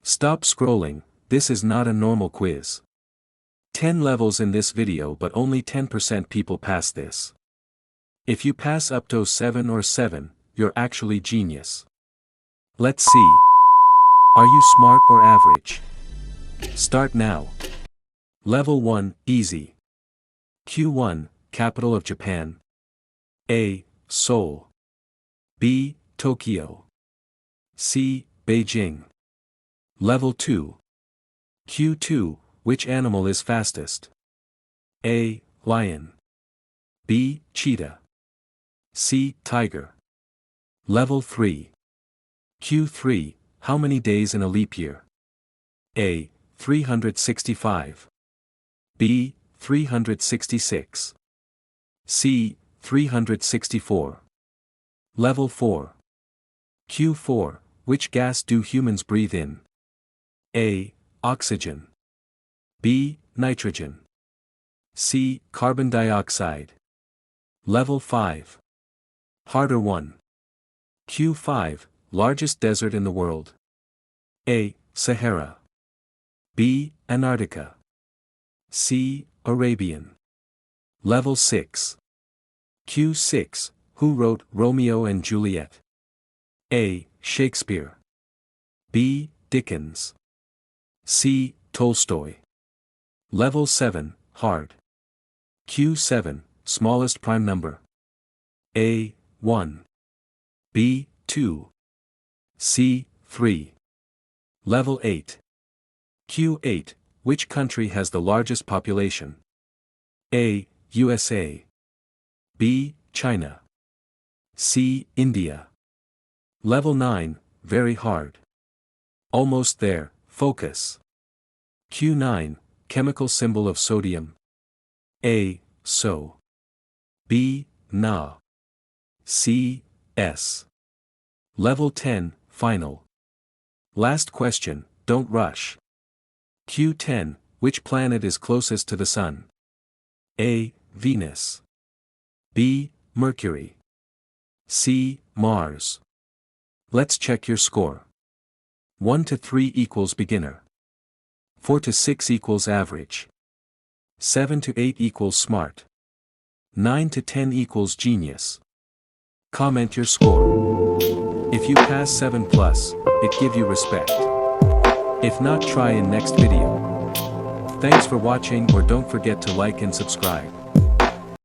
Stop scrolling, this is not a normal quiz. 10 levels in this video but only 10% people pass this. If you pass up to 7 or 7, you're actually genius. Let's see. Are you smart or average? Start now. Level 1, easy. Q1, capital of Japan. A. Seoul. B. Tokyo. C. Beijing. Level 2. Q2, which animal is fastest? A. Lion. B. Cheetah. C. Tiger. Level 3. Q3, how many days in a leap year? A. 365. B. 366. C. 364. Level 4. Q4, which gas do humans breathe in? A. Oxygen. B. Nitrogen. C. Carbon dioxide. Level 5. Harder one. Q5, largest desert in the world. A. Sahara. B. Antarctica. C. Arabian. Level 6. Q6, who wrote Romeo and Juliet? A. Shakespeare. B. Dickens. C. Tolstoy. Level 7, hard. Q7, smallest prime number. A. 1. B. 2. C. 3. Level 8. Q8, which country has the largest population? A. USA. B. China. C. India. Level 9, very hard. Almost there, focus. Q9, chemical symbol of sodium. A. So. B. Na. C. S. Level 10, final. Last question, don't rush. Q10, which planet is closest to the Sun? A. Venus. B. Mercury. C. Mars. Let's check your score. 1 to 3 equals beginner. 4 to 6 equals average. 7 to 8 equals smart. 9 to 10 equals genius. Comment your score. If you pass 7+, it give you respect. If not, try in next video. Thanks for watching, or don't forget to like and subscribe.